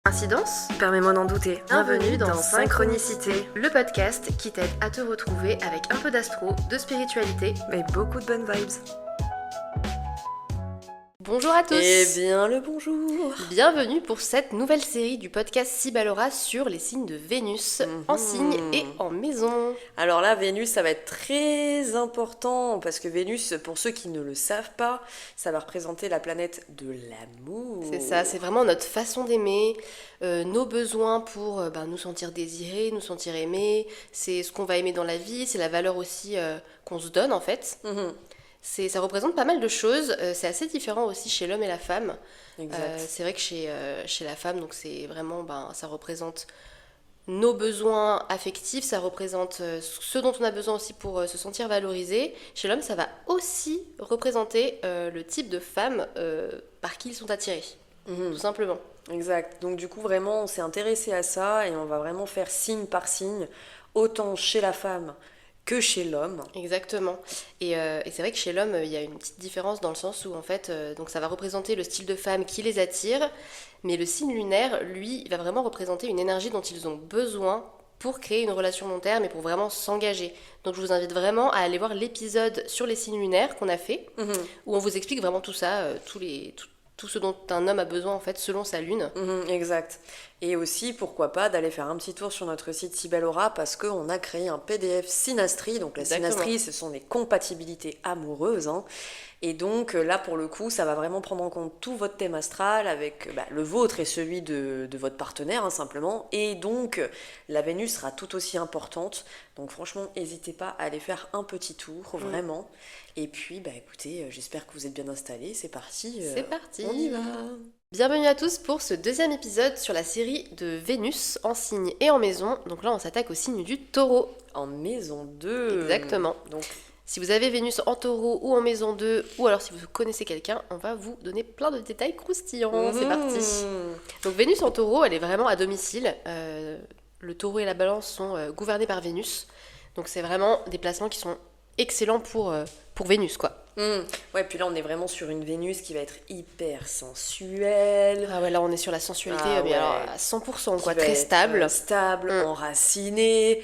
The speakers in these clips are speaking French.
Coïncidence ? Permets-moi d'en douter. Bienvenue dans Synchronicité, le podcast qui t'aide à te retrouver avec un peu d'astro, de spiritualité, mais beaucoup de bonnes vibes. Bonjour à tous. Eh bien le bonjour. Bienvenue pour cette nouvelle série du podcast Sibalora sur les signes de Vénus, en signe et en maison. Alors là, Vénus, ça va être très important parce que Vénus, pour ceux qui ne le savent pas, ça va représenter la planète de l'amour. C'est ça, c'est vraiment notre façon d'aimer, nos besoins pour nous sentir désirés, nous sentir aimés. C'est ce qu'on va aimer dans la vie, c'est la valeur aussi qu'on se donne en fait. Ça représente pas mal de choses, c'est assez différent aussi chez l'homme et la femme. C'est vrai que chez la femme, donc c'est vraiment, ça représente nos besoins affectifs, ça représente ce dont on a besoin aussi pour se sentir valorisé. Chez l'homme, ça va aussi représenter le type de femme par qui ils sont attirés, tout simplement. Exact, donc du coup vraiment on s'est intéressé à ça et on va vraiment faire signe par signe, autant chez la femme que chez l'homme. Exactement. Et c'est vrai que chez l'homme, il y a une petite différence dans le sens où, en fait, donc ça va représenter le style de femme qui les attire, mais le signe lunaire, lui, il va vraiment représenter une énergie dont ils ont besoin pour créer une relation long terme et pour vraiment s'engager. Donc je vous invite vraiment à aller voir l'épisode sur les signes lunaires qu'on a fait, où on vous explique vraiment tout ça, tout ce dont un homme a besoin, en fait, selon sa lune. Exact. Et aussi, pourquoi pas, d'aller faire un petit tour sur notre site Sibalora parce qu'on a créé un PDF synastrie. Donc la synastrie, ce sont les compatibilités amoureuses. Et donc là, pour le coup, ça va vraiment prendre en compte tout votre thème astral avec le vôtre et celui de votre partenaire, simplement. Et donc, la Vénus sera tout aussi importante. Donc franchement, n'hésitez pas à aller faire un petit tour, vraiment. Et puis, écoutez, j'espère que vous êtes bien installés. C'est parti. C'est parti. On y va. Bienvenue à tous pour ce deuxième épisode sur la série de Vénus en signe et en maison. Donc là, on s'attaque au signe du Taureau. En maison 2. Exactement. Donc, si vous avez Vénus en Taureau ou en maison 2, ou alors si vous connaissez quelqu'un, on va vous donner plein de détails croustillants. C'est parti. Donc Vénus en Taureau, elle est vraiment à domicile. Le Taureau et la Balance sont gouvernés par Vénus. Donc c'est vraiment des placements qui sont excellents pour Vénus, quoi. Ouais, puis là on est vraiment sur une Vénus qui va être hyper sensuelle. Ah ouais, là on est sur la sensualité, mais alors à 100%, quoi, Qui va très être, stable. Stable, enracinée,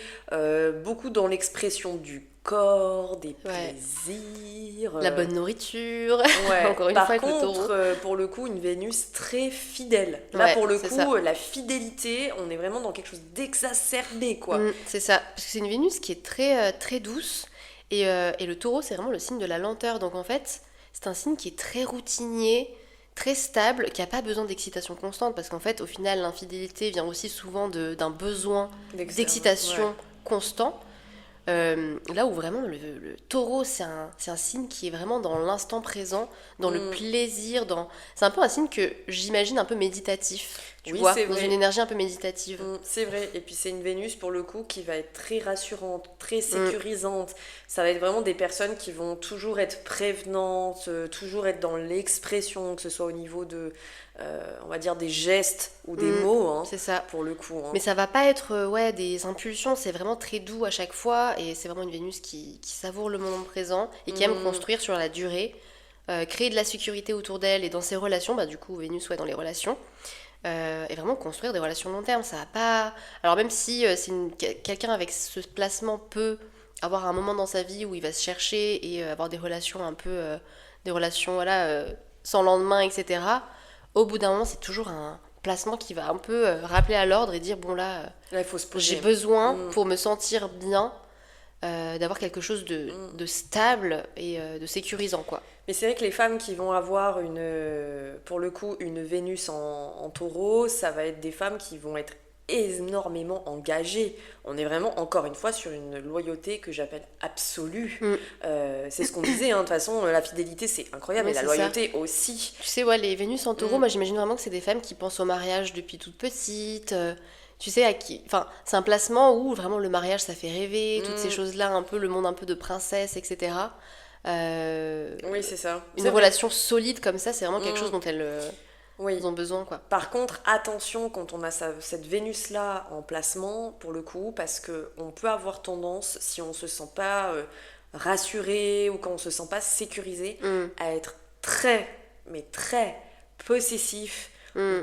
beaucoup dans l'expression du corps, des plaisirs. La bonne nourriture, Ouais. encore une Par fois avec contre, le Taureau. pour le coup, une Vénus très fidèle. Là, pour le coup, ça. La fidélité, on est vraiment dans quelque chose d'exacerbé, quoi. C'est ça, parce que c'est une Vénus qui est très, très douce. Et le Taureau, c'est vraiment le signe de la lenteur. Donc en fait, c'est un signe qui est très routinier, très stable, qui n'a pas besoin d'excitation constante. Parce qu'en fait, au final, l'infidélité vient aussi souvent d'un besoin d'excitation constant. Là où vraiment le Taureau, c'est un signe qui est vraiment dans l'instant présent, dans le plaisir, c'est un peu un signe que j'imagine un peu méditatif, tu vois, dans une énergie un peu méditative. C'est vrai, et puis c'est une Vénus pour le coup qui va être très rassurante, très sécurisante. Ça va être vraiment des personnes qui vont toujours être prévenantes, toujours être dans l'expression, que ce soit au niveau de, on va dire, des gestes ou des mots, c'est ça. Pour le coup. Mais ça va pas être des impulsions, c'est vraiment très doux à chaque fois, et c'est vraiment une Vénus qui savoure le moment présent et qui aime construire sur la durée, créer de la sécurité autour d'elle et dans ses relations, du coup Vénus dans les relations, et vraiment construire des relations long terme. Ça va pas... Alors même si quelqu'un avec ce placement peut avoir un moment dans sa vie où il va se chercher et avoir des relations un peu... des relations sans lendemain, etc. Au bout d'un moment, c'est toujours un placement qui va un peu rappeler à l'ordre et dire bon là il faut se poser. J'ai besoin pour me sentir bien d'avoir quelque chose de stable et de sécurisant, quoi. Mais c'est vrai que les femmes qui vont avoir pour le coup une Vénus en Taureau, ça va être des femmes qui vont être énormément engagées. On est vraiment encore une fois sur une loyauté que j'appelle absolue. C'est ce qu'on disait, de toute façon la fidélité c'est incroyable, mais la loyauté ça. Aussi. Tu sais, les Vénus en Taureau, moi j'imagine vraiment que c'est des femmes qui pensent au mariage depuis toute petite. Tu sais, c'est un placement où vraiment le mariage ça fait rêver, toutes ces choses-là, un peu le monde un peu de princesse, etc. Oui, c'est ça. Une relation solide comme ça, c'est vraiment quelque chose dont elles ont besoin, quoi. Par contre, attention quand on a cette Vénus-là en placement, pour le coup, parce qu'on peut avoir tendance, si on se sent pas rassuré ou quand on se sent pas sécurisé, à être très, mais très possessif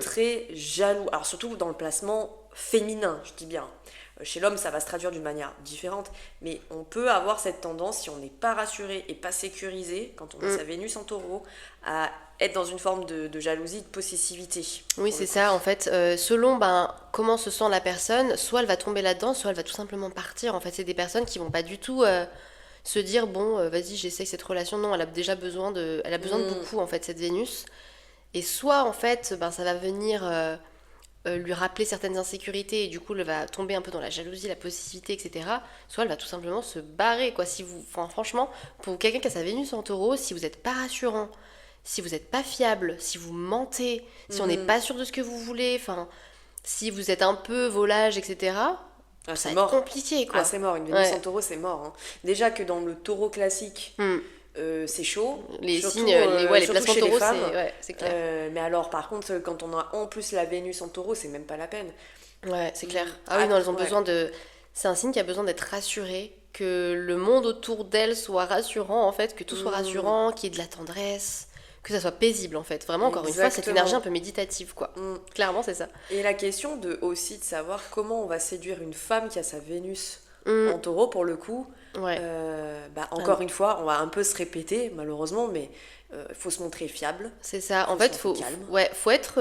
très jaloux. Alors surtout dans le placement féminin, je dis bien. Chez l'homme, ça va se traduire d'une manière différente, mais on peut avoir cette tendance, si on n'est pas rassuré et pas sécurisé, quand on a sa Vénus en taureau, à être dans une forme de jalousie, de possessivité. Oui, c'est ça, en fait. Selon comment se sent la personne, soit elle va tomber là-dedans, soit elle va tout simplement partir. En fait, c'est des personnes qui vont pas du tout se dire, bon, vas-y, j'essaye cette relation. Non, elle a déjà besoin de beaucoup, en fait, cette Vénus. Et soit, en fait, ça va venir... lui rappeler certaines insécurités et du coup elle va tomber un peu dans la jalousie, la possessivité, etc. Soit elle va tout simplement se barrer, quoi. Franchement, pour quelqu'un qui a sa Vénus en taureau, si vous n'êtes pas rassurant, si vous n'êtes pas fiable, si vous mentez, si on n'est pas sûr de ce que vous voulez, si vous êtes un peu volage, etc., ça va être compliqué, quoi. Ah, c'est mort, une Vénus en taureau, c'est mort. Hein. Déjà que dans le taureau classique... c'est chaud. Les surtout, signes, les placements taureaux, c'est clair. Mais alors, par contre, quand on a en plus la Vénus en taureau, c'est même pas la peine. Ouais, c'est clair. Ah oui, non, elles ont besoin de... C'est un signe qui a besoin d'être rassuré, que le monde autour d'elles soit rassurant, en fait, que tout soit rassurant, qu'il y ait de la tendresse, que ça soit paisible, en fait. Vraiment, encore une fois, cette énergie un peu méditative, quoi. Clairement, c'est ça. Et la question aussi de savoir comment on va séduire une femme qui a sa Vénus en taureau, pour le coup... encore une fois, on va un peu se répéter, malheureusement, mais faut se montrer fiable. C'est ça. En fait, faut être,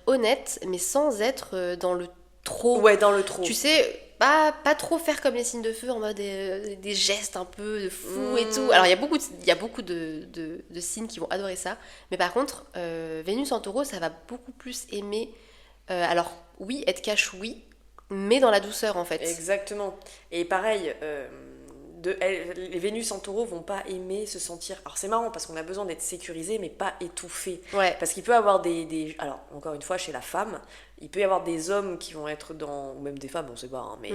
honnête, mais sans être dans le trop. Ouais, dans le trop. Tu sais, pas trop faire comme les signes de feu en mode des gestes un peu de fou et tout. Alors, il y a beaucoup de signes qui vont adorer ça. Mais par contre, Vénus en taureau, ça va beaucoup plus aimer. Alors, oui, être cash, oui. Mais dans la douceur, en fait. Exactement. Et pareil, les Vénus en taureau vont pas aimer se sentir... Alors c'est marrant parce qu'on a besoin d'être sécurisé mais pas étouffé. Ouais. Parce qu'il peut y avoir alors encore une fois, chez la femme, il peut y avoir des hommes qui vont être ou même des femmes, on sait pas, hein, mais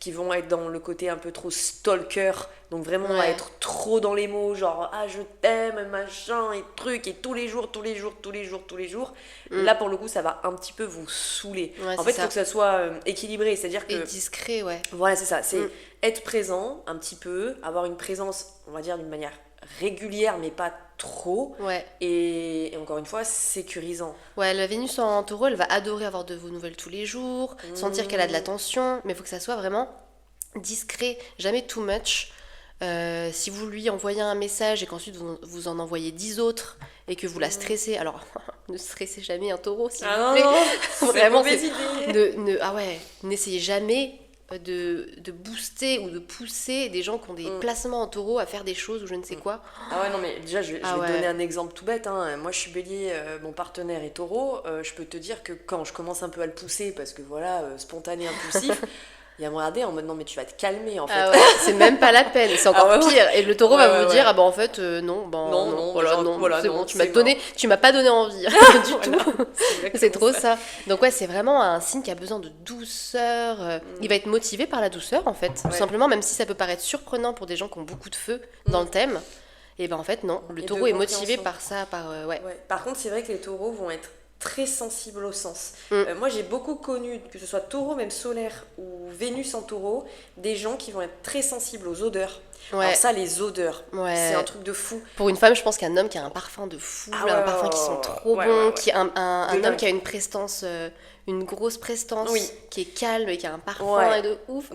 qui vont être dans le côté un peu trop stalker, donc vraiment à être trop dans les mots, genre « Ah, je t'aime, machin, et truc, et tous les jours. » Là, pour le coup, ça va un petit peu vous saouler. Ouais, en fait, il faut que ça soit équilibré, c'est-à-dire que... Et discret, ouais. Voilà, c'est ça, c'est être présent un petit peu, avoir une présence, on va dire, d'une manière régulière, mais pas trop. Ouais. Et encore une fois, sécurisant. Ouais, la Vénus en taureau, elle va adorer avoir de vos nouvelles tous les jours, sentir qu'elle a de l'attention, mais il faut que ça soit vraiment discret, jamais too much. Si vous lui envoyez un message et qu'ensuite vous en envoyez 10 autres et que vous la stressez, alors ne stressez jamais un taureau, s'il vous plaît. Non, vraiment, c'est idée. N'essayez jamais de booster ou de pousser des gens qui ont des placements en taureau à faire des choses ou je ne sais quoi. Ah ouais, non, mais déjà, je vais te donner un exemple tout bête. Hein. Moi, je suis bélier, mon partenaire est taureau. Je peux te dire que quand je commence un peu à le pousser, parce que voilà, spontané, impulsif, il va me regarder en mode non, mais tu vas te calmer en fait. Ah ouais, c'est même pas la peine, c'est encore pire. Et le taureau va vous dire ah bah en fait non, c'est bon, tu m'as pas donné envie du tout. C'est trop ça. Donc ouais, c'est vraiment un signe qui a besoin de douceur. Il va être motivé par la douceur en fait, tout simplement, même si ça peut paraître surprenant pour des gens qui ont beaucoup de feu dans le thème. Et ben en fait non, le taureau est motivé par ça, Par contre, c'est vrai que les taureaux vont être très sensible au sens. Moi, j'ai beaucoup connu, que ce soit taureau, même solaire, ou Vénus en taureau, des gens qui vont être très sensibles aux odeurs. Ouais. Alors ça, les odeurs, c'est un truc de fou. Pour une femme, je pense qu'un homme qui a un parfum de fou, un parfum qui sent trop bon, qui un homme qui a une prestance, une grosse prestance, qui est calme et qui a un parfum de ouf.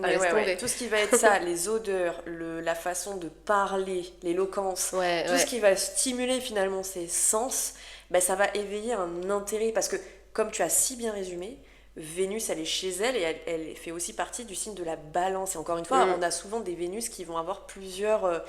Tout ce qui va être ça, les odeurs, la façon de parler, l'éloquence, tout ce qui va stimuler finalement ses sens, ça va éveiller un intérêt. Parce que, comme tu as si bien résumé, Vénus, elle est chez elle et elle fait aussi partie du signe de la balance. Et encore une fois, on a souvent des Vénus qui vont avoir plusieurs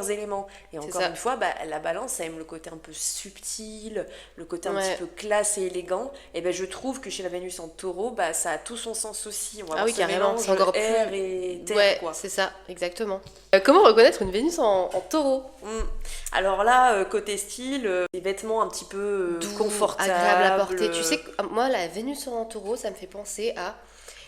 éléments. Et encore une fois, la balance, ça aime le côté un peu subtil, le côté un petit peu classe et élégant. Et je trouve que chez la Vénus en taureau, ça a tout son sens aussi. On va avoir ce mélange c'est encore air et terre. Ouais, c'est ça, exactement. Comment reconnaître une Vénus en taureau ? Alors là, côté style, des vêtements un petit peu doux, confortables. Agréables à porter. Tu sais, moi, la Vénus en taureau, ça me fait penser à...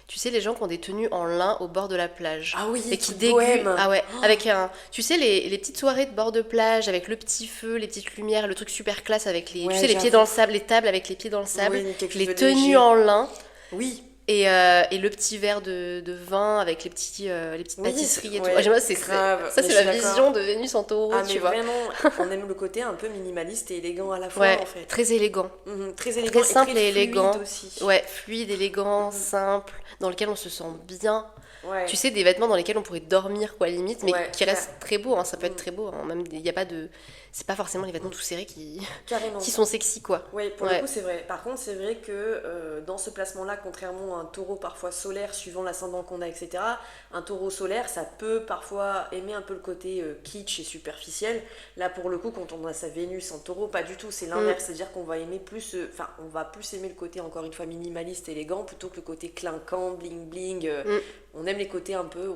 Tu sais, les gens qui ont des tenues en lin au bord de la plage. Ah oui, et qui dégustent. Ah ouais, avec tu sais, les petites soirées de bord de plage, avec le petit feu, les petites lumières, le truc super classe avec les pieds dans le sable, les tables avec les pieds dans le sable, les tenues en lin. Oui. Et le petit verre de vin avec les petites pâtisseries et tout. Ouais, Moi, c'est grave. ça, Mais c'est je suis la d'accord. vision de Vénus en taureau, Ah, tu mais vois. vraiment, on aime le côté un peu minimaliste et élégant à la fois, Ouais, en fait. très élégant. Très élégant Très et simple très et fluide élégant. aussi. Ouais, fluide, élégant, simple, dans lequel on se sent bien. Ouais. Tu sais, des vêtements dans lesquels on pourrait dormir, quoi, limite, mais Ouais, qui restent très beaux, hein, ça peut être Mm. très beau. Hein, même, il y a pas de... C'est pas forcément les vêtements tout serrés Carrément. qui sont sexy, quoi. Oui, pour Ouais. le coup, c'est vrai. Par contre, c'est vrai que dans ce placement-là, contrairement à un taureau parfois solaire, suivant l'ascendant qu'on a, etc., un taureau solaire, ça peut parfois aimer un peu le côté kitsch et superficiel. Là, pour le coup, quand on a sa Vénus en taureau, pas du tout, c'est l'inverse. C'est-à-dire qu'on va aimer plus, on va plus aimer le côté, encore une fois, minimaliste, élégant, plutôt que le côté clinquant, bling-bling. On aime les côtés un peu,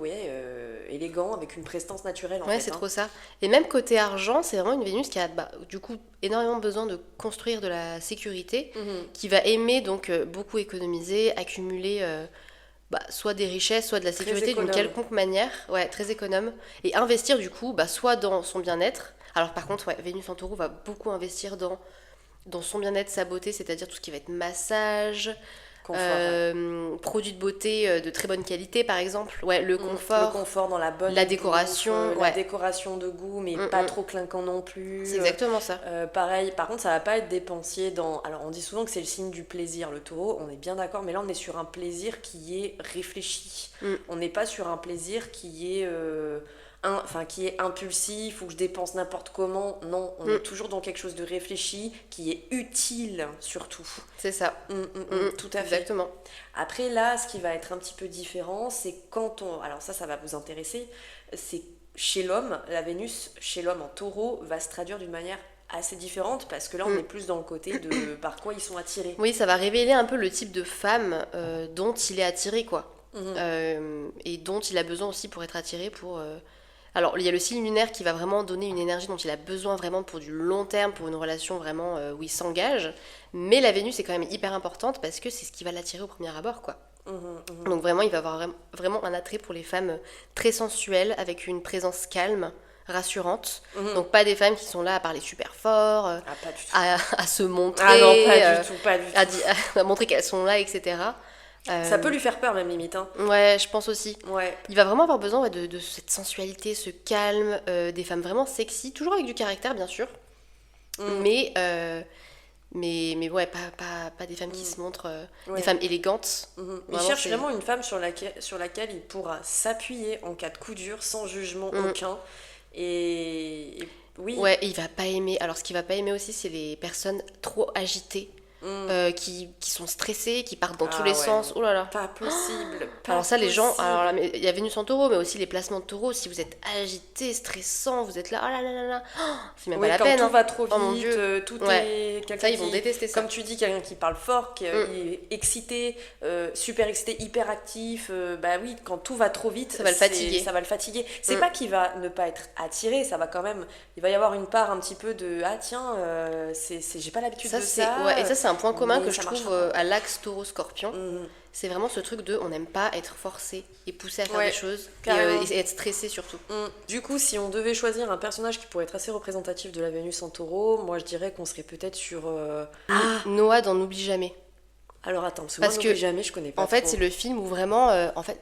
élégants, avec une prestance naturelle, en Ouais, fait. c'est hein. trop ça. Et même côté argent, c'est vraiment une Vénus qui a du coup énormément besoin de construire de la sécurité, qui va aimer donc beaucoup économiser, accumuler soit des richesses, soit de la Très sécurité d'une économe. quelconque manière, ouais, très économe, et investir du coup soit dans son bien-être. Alors par contre, ouais, Vénus en taureau va beaucoup investir dans son bien-être, sa beauté, c'est-à-dire tout ce qui va être massage, Confort, ouais. produits de beauté de très bonne qualité par exemple, ouais, le Le confort, confort dans la bonne la bouffe, décoration, la ouais. décoration de goût, mais pas trop clinquant non plus. C'est exactement ça. Pareil, par contre, ça va pas être dépensier dans. Alors, on dit souvent que c'est le signe du plaisir, le taureau, on est bien d'accord, mais là, on est sur un plaisir qui est réfléchi. On n'est pas sur un plaisir qui est. Qui est impulsif ou que je dépense n'importe comment. Non, on est toujours dans quelque chose de réfléchi, qui est utile surtout. C'est ça. Tout à fait. Exactement. Après là, ce qui va être un petit peu différent, c'est quand on... Alors ça va vous intéresser, c'est chez l'homme, la Vénus, chez l'homme en taureau, va se traduire d'une manière assez différente, parce que là, on est plus dans le côté de par quoi ils sont attirés. Oui, ça va révéler un peu le type de femme dont il est attiré, quoi. Et dont il a besoin aussi pour être attiré, pour... Alors, il y a le signe lunaire qui va vraiment donner une énergie dont il a besoin vraiment pour du long terme, pour une relation vraiment où il s'engage. Mais la Vénus est quand même hyper importante parce que c'est ce qui va l'attirer au premier abord, quoi. Donc vraiment, il va avoir vraiment un attrait pour les femmes très sensuelles, avec une présence calme, rassurante. Donc pas des femmes qui sont là à parler super fort, pas du tout. à se montrer, Ah non, pas du tout. à montrer qu'elles sont là, etc. Ça peut lui faire peur même limite. Hein. Ouais, je pense aussi. Ouais. Il va vraiment avoir besoin de cette sensualité, ce calme, des femmes vraiment sexy, toujours avec du caractère bien sûr, mais ouais, pas des femmes qui se montrent, des femmes élégantes. Il cherche vraiment une femme sur laquelle il pourra s'appuyer en cas de coup dur, sans jugement aucun. Et oui. Ouais, et il va pas aimer. Alors, ce qu'il va pas aimer aussi, c'est les personnes trop agitées. Qui sont stressées, qui partent dans tous les sens. Oh là là. Pas possible. Alors ça, les gens, alors là, il y a Vénus en taureau, mais aussi les placements de taureau. Si vous êtes agité, stressant, vous êtes là, oh là là là là, c'est même pas la peine. Quand tout va trop Oh mon vite, Dieu. tout Ouais. est quelqu'un Ça, ils vont détester ça. Comme tu dis, quelqu'un qui parle fort, qui est excité, super excité, hyper actif. Bah oui, quand tout va trop vite, ça va le fatiguer. C'est pas qu'il va ne pas être attiré, ça va quand même. Il va y avoir une part un petit peu de j'ai pas l'habitude de ça. Ouais, et ça, c'est un point commun que je trouve à l'axe taureau-scorpion. C'est vraiment ce truc de on n'aime pas être forcé et poussé à faire des choses et être stressé surtout. Du coup, si on devait choisir un personnage qui pourrait être assez représentatif de la Vénus en taureau, moi je dirais qu'on serait peut-être sur Noah dans N'oublie jamais. Alors attends, parce que N'oublie jamais, je connais pas. En fait, c'est le film où vraiment en fait,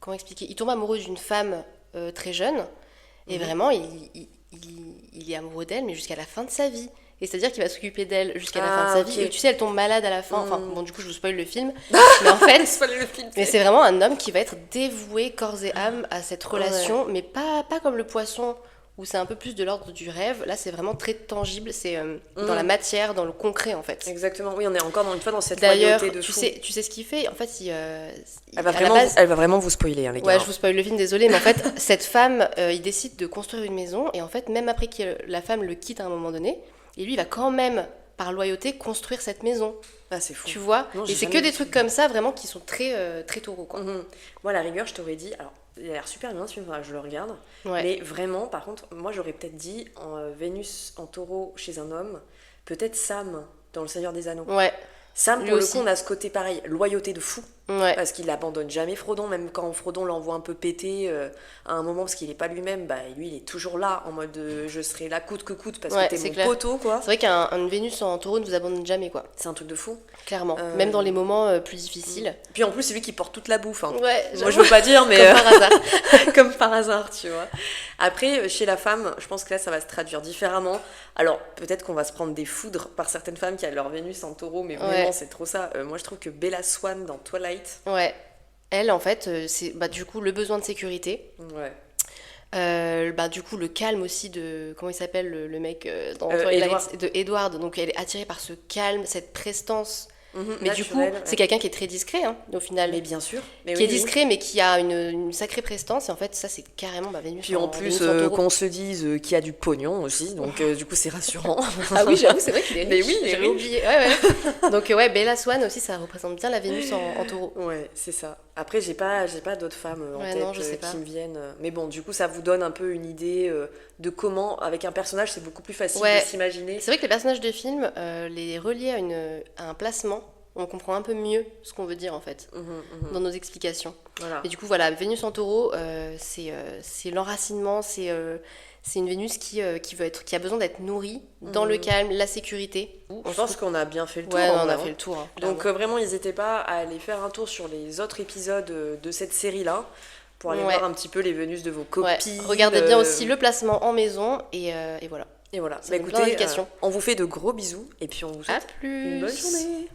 comment expliquer, il tombe amoureux d'une femme très jeune et vraiment il est amoureux d'elle, mais jusqu'à la fin de sa vie. Et c'est-à-dire qu'il va s'occuper d'elle jusqu'à la fin de sa vie. Et tu sais, elle tombe malade à la fin. Enfin, bon, du coup, je vous spoil le film. Mais en fait, mais c'est vraiment un homme qui va être dévoué corps et âme à cette relation, mais pas comme le poisson, où c'est un peu plus de l'ordre du rêve. Là, c'est vraiment très tangible. C'est dans la matière, dans le concret, en fait. Exactement. Oui, on est encore une fois dans cette D'ailleurs, royauté de fou. tu sais ce qu'il fait. En fait, elle va vraiment vous spoiler, hein, les gars. Ouais, je vous spoil le film, désolé. Mais en fait, cette femme, il décide de construire une maison. Et en fait, même après que la femme le quitte à un moment donné, et lui, il va quand même, par loyauté, construire cette maison. Ah, c'est fou. Tu vois. Non, et c'est que des trucs comme ça, vraiment, qui sont très, très taureaux, quoi. Moi, à la rigueur, je t'aurais dit... Alors, il a l'air super bien, ce film, je le regarde. Ouais. Mais vraiment, par contre, moi, j'aurais peut-être dit Vénus en taureau chez un homme, peut-être Sam dans Le Seigneur des Anneaux. Ouais. Sam, pour le coup, on a ce côté pareil, loyauté de fou. Ouais. Parce qu'il abandonne jamais Frodon, même quand Frodon l'envoie un peu péter à un moment parce qu'il est pas lui-même, bah lui il est toujours là en mode je serai là coûte que coûte parce que t'es mon poteau quoi. C'est vrai qu'un Vénus en taureau ne vous abandonne jamais quoi. C'est un truc de fou. Clairement, même dans les moments plus difficiles. Puis en plus c'est lui qui porte toute la bouffe. Hein. Ouais, moi je veux pas dire mais... Comme par hasard. Comme par hasard tu vois. Après chez la femme, je pense que là ça va se traduire différemment. Alors peut-être qu'on va se prendre des foudres par certaines femmes qui a leur Vénus en taureau, mais vraiment c'est trop ça. Moi je trouve que Bella Swan dans Twilight... Ouais. Elle, en fait, c'est du coup le besoin de sécurité. Ouais. Du coup, le calme aussi de... Comment il s'appelle le mec dans Twilight, de Edward. Donc elle est attirée par ce calme, cette prestance. Mais naturel, du coup, c'est quelqu'un qui est très discret, hein, au final. Mais bien sûr. Mais qui est discret, mais qui a une sacrée prestance. Et en fait, ça, c'est carrément Vénus. Puis en plus, qu'on se dise qu'il y a du pognon aussi. Donc, du coup, c'est rassurant. Ah oui, j'avoue, c'est vrai qu'il est riche. Mais oui, j'avais oublié. Ouais. Donc, ouais, Bella Swan aussi, ça représente bien la Vénus en taureau. Ouais, c'est ça. Après, j'ai pas d'autres femmes en tête non, je sais pas. qui me viennent. Mais bon, du coup, ça vous donne un peu une idée de comment, avec un personnage, c'est beaucoup plus facile de s'imaginer. C'est vrai que les personnages de film, les relier à un placement, on comprend un peu mieux ce qu'on veut dire en fait dans nos explications. Voilà. Et du coup, voilà, Vénus en taureau, c'est l'enracinement, c'est une Vénus qui a besoin d'être nourrie dans le calme, la sécurité. Je pense qu'on a bien fait le tour. Ouais, on a fait le tour. Hein, donc vraiment, n'hésitez pas à aller faire un tour sur les autres épisodes de cette série-là pour aller voir un petit peu les Vénus de vos copines. Ouais. Regardez bien aussi le placement en maison et voilà. Et voilà. Écoutez, on vous fait de gros bisous et puis on vous souhaite une bonne journée.